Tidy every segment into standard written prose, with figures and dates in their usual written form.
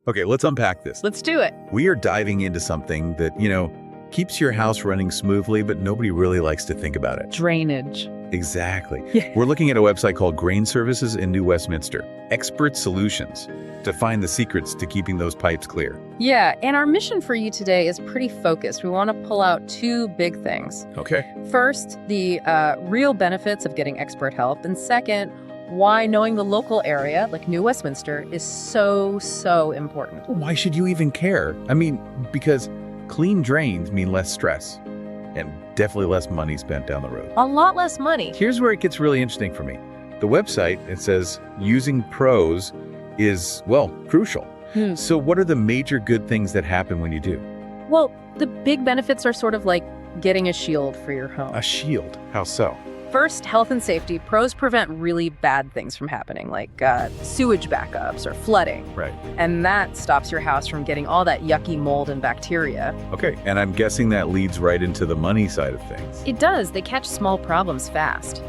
Okay, let's unpack this. Let's do it. We are diving into something that, keeps your house running smoothly, but nobody really likes to think about it. Drainage. Exactly. Yeah. We're looking at a website called Grain Services in New Westminster. Expert solutions to find the secrets to keeping those pipes clear. Yeah, and our mission for you today is pretty focused. We want to pull out two big things. Okay. First, the real benefits of getting expert help. And second, why knowing the local area, like New Westminster, is so important. Why should you even care? Because clean drains mean less stress and definitely less money spent down the road. A lot less money. Here's where it gets really interesting for me. The website, it says using pros is, crucial. So what are the major good things that happen when you do? Well, the big benefits are sort of like getting a shield for your home. A shield? How so? First, health and safety. Pros prevent really bad things from happening, like sewage backups or flooding. Right. And that stops your house from getting all that yucky mold and bacteria. Okay, and I'm guessing that leads right into the money side of things. It does. They catch small problems fast.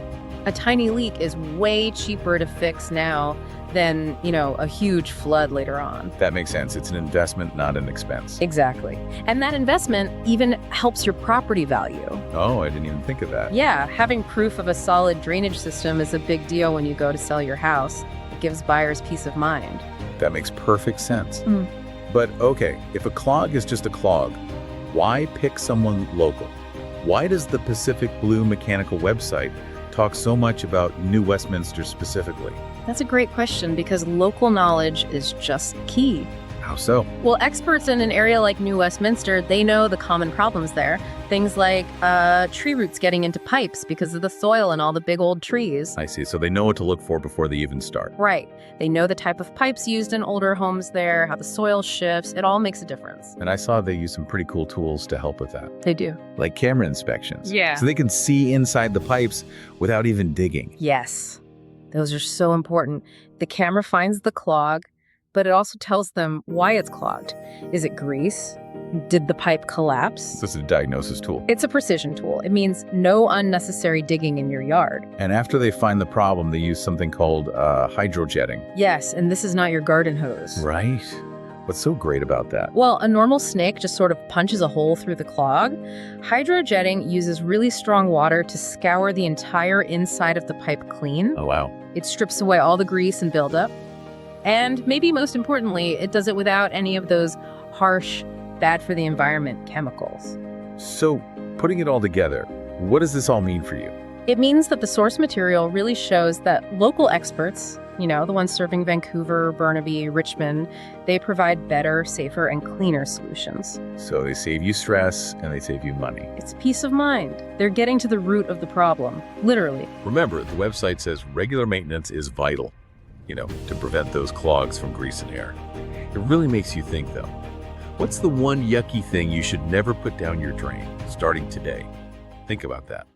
A tiny leak is way cheaper to fix now than, a huge flood later on. That makes sense. It's an investment, not an expense. Exactly. And that investment even helps your property value. Oh, I didn't even think of that. Yeah, having proof of a solid drainage system is a big deal when you go to sell your house. It gives buyers peace of mind. That makes perfect sense. But okay, if a clog is just a clog, why pick someone local? Why does the Pacific Blue Mechanical website talk so much about New Westminster specifically? That's a great question because local knowledge is just key. How so? Well, experts in an area like New Westminster, they know the common problems there. Things like tree roots getting into pipes because of the soil and all the big old trees. I see. So they know what to look for before they even start. Right. They know the type of pipes used in older homes there, how the soil shifts. It all makes a difference. And I saw they use some pretty cool tools to help with that. They do. Like camera inspections. Yeah. So they can see inside the pipes without even digging. Yes. Those are so important. The camera finds the clog, but it also tells them why it's clogged. Is it grease? Did the pipe collapse? This is a diagnosis tool. It's a precision tool. It means no unnecessary digging in your yard. And after they find the problem, they use something called hydrojetting. Yes, and this is not your garden hose. Right. What's so great about that? Well, a normal snake just sort of punches a hole through the clog. Hydrojetting uses really strong water to scour the entire inside of the pipe clean. Oh, wow. It strips away all the grease and buildup. And maybe most importantly, it does it without any of those harsh, bad for the environment chemicals. So, putting it all together, what does this all mean for you? It means that the source material really shows that local experts, the ones serving Vancouver, Burnaby, Richmond, they provide better, safer, and cleaner solutions. So they save you stress and they save you money. It's peace of mind. They're getting to the root of the problem, literally. Remember, the website says regular maintenance is vital, to prevent those clogs from grease and air. It really makes you think, though. What's the one yucky thing you should never put down your drain, starting today? Think about that.